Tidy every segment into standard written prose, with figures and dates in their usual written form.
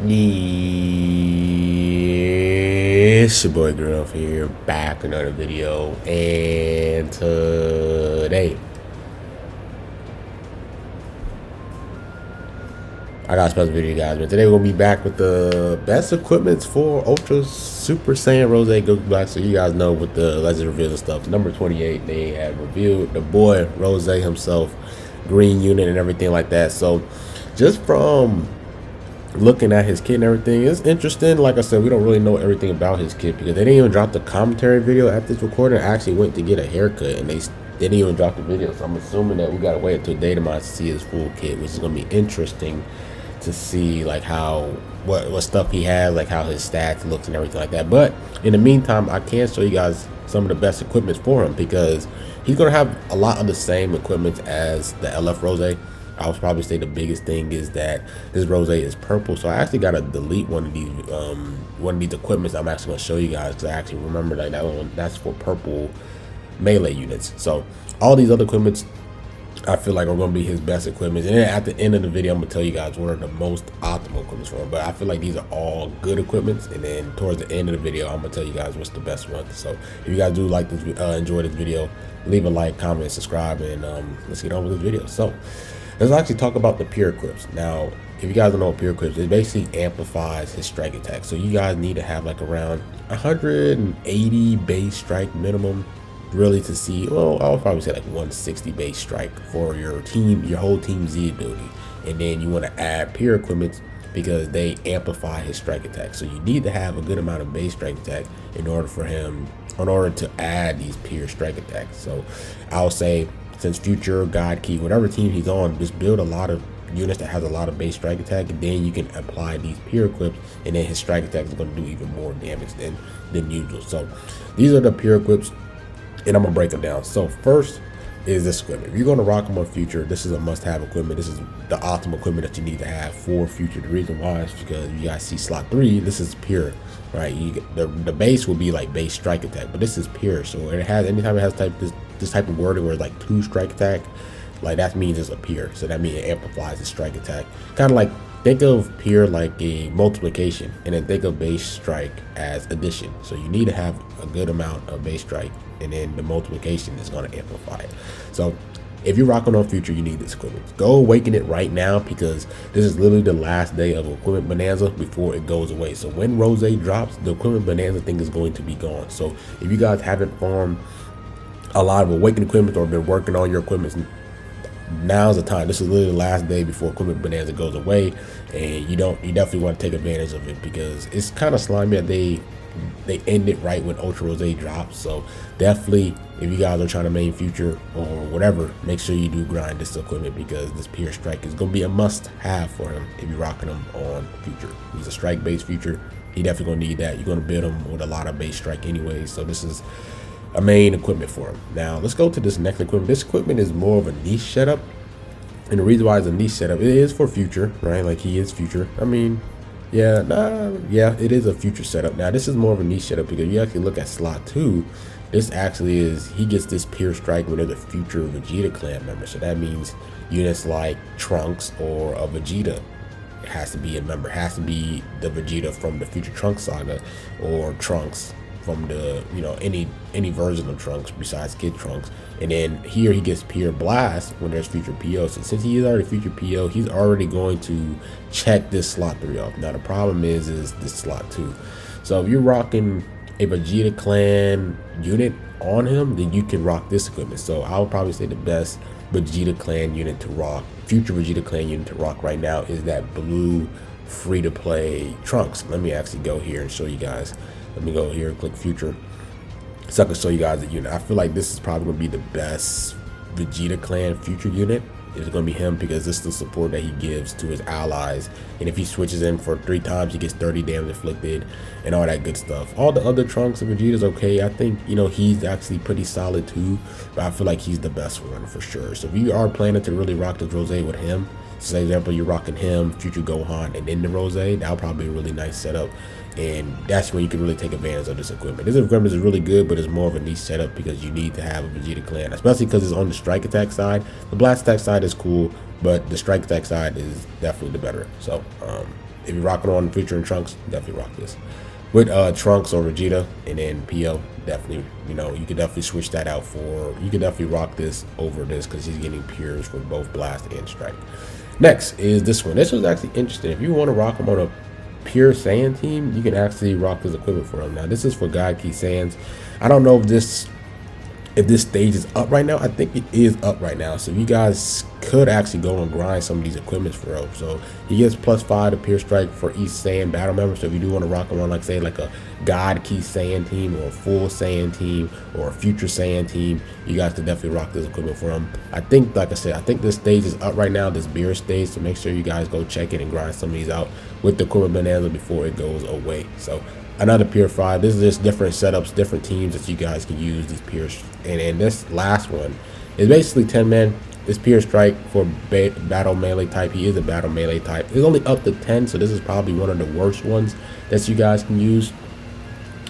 It's your boy Girl here, back with another video, and today I got a special video, guys. But today we're gonna be back with the best equipments for Ultra Super Saiyan Rose Goku Black. So you guys know with the Legends reveal and stuff, number 28, they have revealed the boy Rose himself, green unit and everything like that. So just from looking at his kit and everything, is interesting. Like I said, we don't really know everything about his kit because they didn't even drop the commentary video at this recording. I actually went to get a haircut and they didn't even drop the video, so I'm assuming that we gotta wait until Datamine to see his full kit, which is gonna be interesting to see like how what stuff he has, like how his stats looks and everything like that. But in the meantime, I can show you guys some of the best equipments for him because he's gonna have a lot of the same equipment as the LF Rose. I would probably say the biggest thing is that this Rose is purple, so I actually gotta delete one of these equipments I'm actually gonna show you guys because I actually remember like that one, that's for purple melee units. So all these other equipments I feel like are going to be his best equipment, and then at the end of the video I'm going to tell you guys what are the most optimal equipments for him. But I feel like these are all good equipments, and then towards the end of the video I'm going to tell you guys what's the best one. So if you guys do like this, enjoy this video, leave a like, comment, subscribe, and let's get on with this video. So let's actually talk about the pure equips. Now if you guys don't know what pure equips, it basically amplifies his strike attack. So you guys need to have like around 180 base strike minimum really to see, well, I'll probably say like 160 base strike for your team, your whole team Z ability. And then you want to add pure equipment because they amplify his strike attack. So you need to have a good amount of base strike attack in order to add these pure strike attacks. So I'll say, since Future, God Key, whatever team he's on, just build a lot of units that has a lot of base strike attack, and then you can apply these pure equips, and then his strike attack is going to do even more damage than usual. So these are the pure equips, and I'm gonna break them down. So first is this equipment. If you're gonna rock them on Future, this is a must-have equipment. This is the optimal equipment that you need to have for Future. The reason why is because you guys see slot 3, this is pure, right? The base will be like base strike attack, but this is pure. So it has, anytime it has this type of wording where it's like 2 strike attack, like that means it's a pure. So that means it amplifies the strike attack. Kind of like, think of pure like a multiplication, and then think of base strike as addition. So you need to have a good amount of base strike, and then the multiplication is going to amplify it. So if you're rocking on Future, you need this equipment. Go awaken it right now because this is literally the last day of Equipment Bonanza before it goes away. So when Rose drops, the Equipment Bonanza thing is going to be gone. So if you guys haven't farmed a lot of awakened equipment or been working on your equipment, now's the time. This is literally the last day before Equipment Bonanza goes away, and you definitely want to take advantage of it because it's kind of slimy that they end it right when Ultra Rose drops. So definitely, if you guys are trying to main Future or whatever, make sure you do grind this equipment because this pure strike is going to be a must-have for him if you're rocking him on Future. He's a strike-based Future. He definitely going to need that. You're going to build him with a lot of base strike anyway, so this is a main equipment for him. Now let's go to this next equipment. This equipment is more of a niche setup, and the reason why it's a niche setup, it is for Future, right? Like he is Future. I mean, yeah, it is a Future setup. Now this is more of a niche setup because you actually look at slot 2, this actually is, he gets this pure strike when there's a Future Vegeta clan member. So that means units like Trunks or a Vegeta has to be a member, has to be the Vegeta from the Future Trunks saga, or Trunks from the, you know, any version of Trunks besides Kid Trunks. And then here he gets pure blast when there's Future PO. So since he is already Future PO, he's already going to check this slot 3 off. Now the problem is this slot 2. So if you're rocking a Vegeta clan unit on him, then you can rock this equipment. So I would probably say the best Vegeta clan unit to rock, Future Vegeta clan unit to rock right now, is that blue free-to-play Trunks. Let me actually go here and show you guys. Let me go here and click Future so I can show you guys the unit. I feel like this is probably going to be the best Vegeta clan Future unit. It's going to be him because this is the support that he gives to his allies, and if he switches in for 3 times, he gets 30 damage inflicted and all that good stuff. All the other Trunks and Vegeta's okay. I think, you know, he's actually pretty solid too, but I feel like he's the best one for sure. So if you are planning to really rock the Rose with him, say example you're rocking him, Future Gohan, and then the Rose, that'll probably be a really nice setup, and that's when you can really take advantage of this equipment. This equipment is really good, but it's more of a niche setup because you need to have a Vegeta clan, especially because it's on the strike attack side. The blast attack side is cool, but the strike attack side is definitely the better. So if you're rocking on featuring Trunks, definitely rock this. With Trunks or Vegeta and then PO, definitely, you know, you could definitely switch that out for, you could definitely rock this over this because he's getting pures for both Blast and Strike. Next is this one. This was actually interesting. If you want to rock him on a pure Saiyan team, you can actually rock his equipment for him. Now, this is for God Key Saiyans. I don't know if this stage is up right now. I think it is up right now, so you guys could actually go and grind some of these equipments for him. So he gets +5 to Pure Strike for each Saiyan battle member. So if you do want to rock him on, like say like a God Key Saiyan team or a full Saiyan team or a future Saiyan team, you guys could definitely rock this equipment for him. I think, like I said, I think this stage is up right now, this beer stage, so make sure you guys go check it and grind some of these out with the equipment bonanza before it goes away. So another Pure 5. This is just different setups, different teams that you guys can use these Pures. And this last one is basically 10 men. It's Pure Strike for battle melee type. He is a battle melee type. It's only up to 10, so this is probably one of the worst ones that you guys can use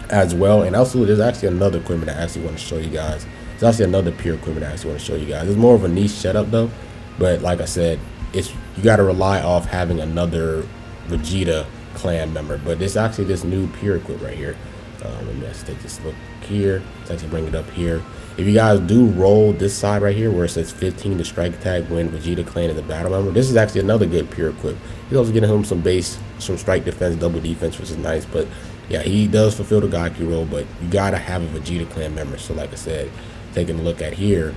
as well. And also, there's actually another equipment I actually want to show you guys. There's actually another Pure equipment I actually want to show you guys. It's more of a niche setup though, but like I said, it's, you got to rely off having another Vegeta clan member. But this actually this new Pure equip right here. Let me just take this look here. Let's actually bring it up here. If you guys do roll this side right here where it says 15 to strike attack when Vegeta clan is a battle member, this is actually another good Pure equip. He's also getting him some base, some strike defense, double defense, which is nice. But yeah, he does fulfill the GOKU role, but you gotta have a Vegeta clan member. So like I said, taking a look at here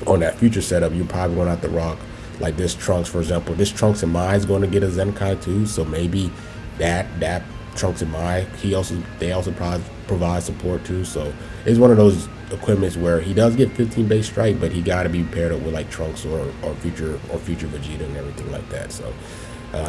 on that future setup, you're probably gonna have to rock like this Trunks, for example. This Trunks and Mai is going to get a Zenkai too, so maybe that Trunks and Mai, they also provide support too. So it's one of those equipments where he does get 15 base strike, but he got to be paired up with like Trunks or future Vegeta and everything like that. So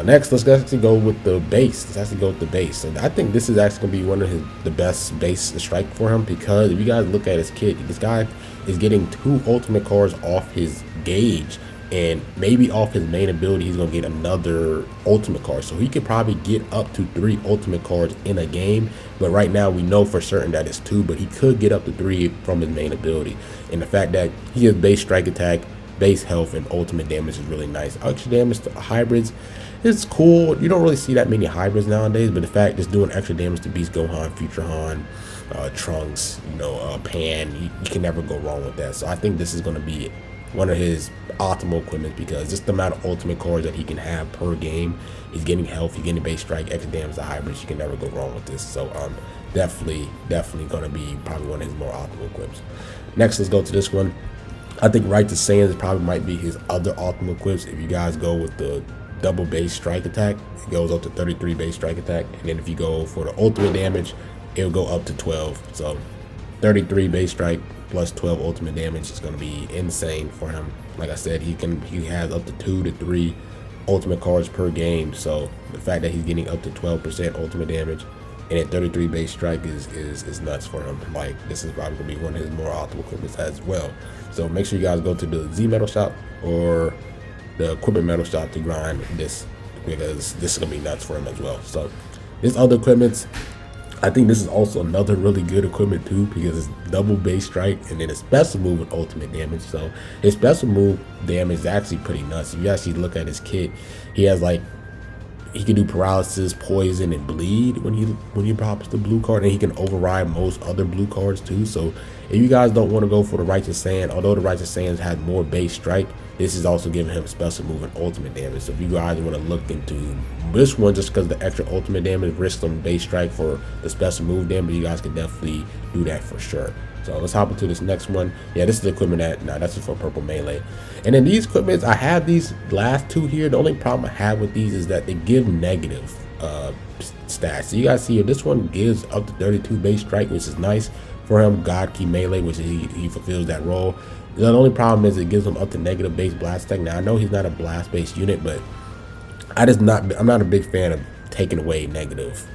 next, let's actually go with the base. Let's actually go with the base. So I think this is actually gonna be one of the best base strike for him, because if you guys look at his kit, this guy is getting 2 ultimate cards off his gauge. And maybe off his main ability, he's going to get another ultimate card. So he could probably get up to 3 ultimate cards in a game. But right now, we know for certain that it's 2. But he could get up to 3 from his main ability. And the fact that he has base strike attack, base health, and ultimate damage is really nice. Extra damage to hybrids is cool. You don't really see that many hybrids nowadays. But the fact it's doing extra damage to Beast Gohan, Future Han, Trunks, Pan, you can never go wrong with that. So I think this is going to be one of his optimal equipment, because just the amount of ultimate cards that he can have per game, he's getting health, he's getting base strike, extra damage to hybrids. You can never go wrong with this. So definitely gonna be probably one of his more optimal equips. Next, let's go to this one. I think Righteous Saiyans probably might be his other optimal equips. If you guys go with the double base strike attack, it goes up to 33 base strike attack, and then if you go for the ultimate damage, it'll go up to 12. So 33 base strike plus 12 ultimate damage is going to be insane for him. Like I said, he has up to 2 to 3 ultimate cards per game. So the fact that he's getting up to 12% ultimate damage and at 33 base strike is nuts for him. Like, this is probably going to be one of his more optimal equipments as well. So make sure you guys go to the Z Metal Shop or the Equipment Metal Shop to grind this, because this is going to be nuts for him as well. So this other equipments, I think this is also another really good equipment too, because it's double base strike and then a special move with ultimate damage. So his special move damage is actually pretty nuts. If you actually look at his kit, he has like, he can do paralysis, poison, and bleed when he drops the blue card, and he can override most other blue cards too. So if you guys don't want to go for the Righteous Saiyan, although the Righteous Saiyans had more base strike, this is also giving him special move and ultimate damage. So if you guys want to look into this one, just because the extra ultimate damage, risk some base strike for the special move damage, you guys can definitely do that for sure. So let's hop into this next one. Yeah, this is the equipment that's just for purple melee. And then these equipments, I have these last 2 here. The only problem I have with these is that they give negative stats. So you guys see here, this one gives up to 32 base strike, which is nice for him. God Key melee, which he fulfills that role. The only problem is it gives him up to negative base blast attack. Now I know he's not a blast based unit, but I'm not a big fan of taking away negative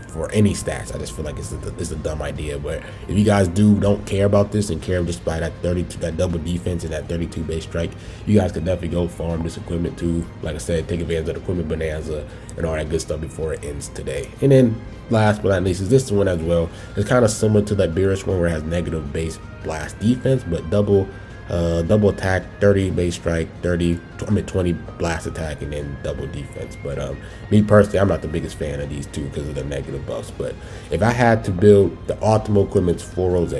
for any stats. I just feel like it's a dumb idea. But if you guys don't care about this and care just by that 32, that double defense and that 32 base strike, you guys can definitely go farm this equipment too. Like I said, take advantage of the equipment bonanza and all that good stuff before it ends today. And then last but not least is this one as well. It's kind of similar to that Beerus one where it has negative base blast defense, but double double attack, 30 base strike, 20 blast attack, and then double defense. But me personally, I'm not the biggest fan of these two because of the negative buffs. But if I had to build the optimal equipments for Rose,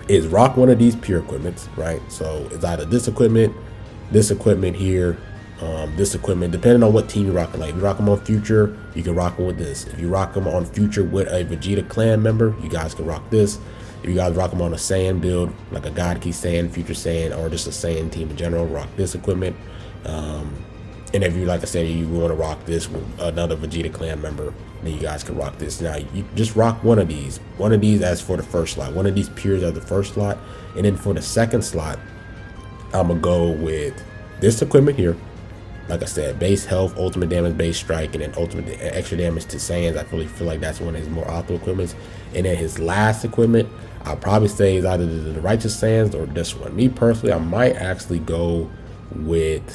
is rock one of these pure equipments, right? So it's either this equipment here, this equipment, depending on what team you're rocking. Like if you rock them on Future, you can rock them with this. If you rock them on Future with a Vegeta clan member, you guys can rock this. If you guys rock them on a Saiyan build, like a God Key Saiyan, Future Saiyan, or just a Saiyan team in general, rock this equipment. And if you, like I said, you want to rock this with another Vegeta clan member, then you guys can rock this. Now, you just rock one of these. One of these as for the first slot. One of these pures as the first slot. And then for the second slot, I'm going to go with this equipment here. Like I said, base health, ultimate damage, base strike, and then ultimate extra damage to Saiyans. I really feel like that's one of his more optimal equipments. And then his last equipment, I'll probably say is either the Righteous Saiyans or this one. Me personally, I might actually go with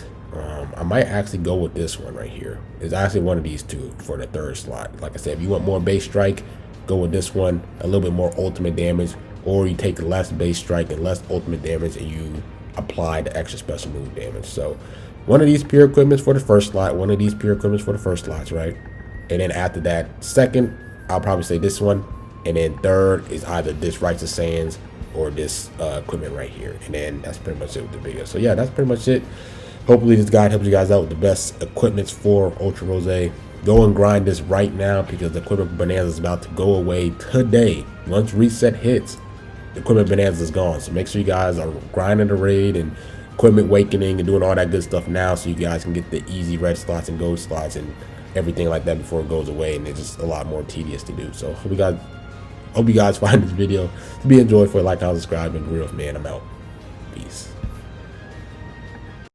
this one right here. It's actually one of these two for the third slot. Like I said, if you want more base strike, go with this one. A little bit more ultimate damage, or you take less base strike and less ultimate damage, and you apply the extra special move damage. So one of these pure equipments for the first slot, one of these pure equipments for the first slots, right? And then after that, second, I'll probably say this one. And then third is either this Righteous Saiyans or this equipment right here. And then that's pretty much it with the video. So yeah, that's pretty much it. Hopefully this guide helps you guys out with the best equipments for Ultra Rose. Go and grind this right now because the equipment bonanza is about to go away today. Once reset hits, the equipment bonanza is gone. So make sure you guys are grinding the raid and equipment awakening and doing all that good stuff now, so you guys can get the easy red slots and gold slots and everything like that before it goes away, and it's just a lot more tedious to do. So hope you guys find this video to be enjoyed. For like, comment, subscribe, and real man, I'm out. Peace.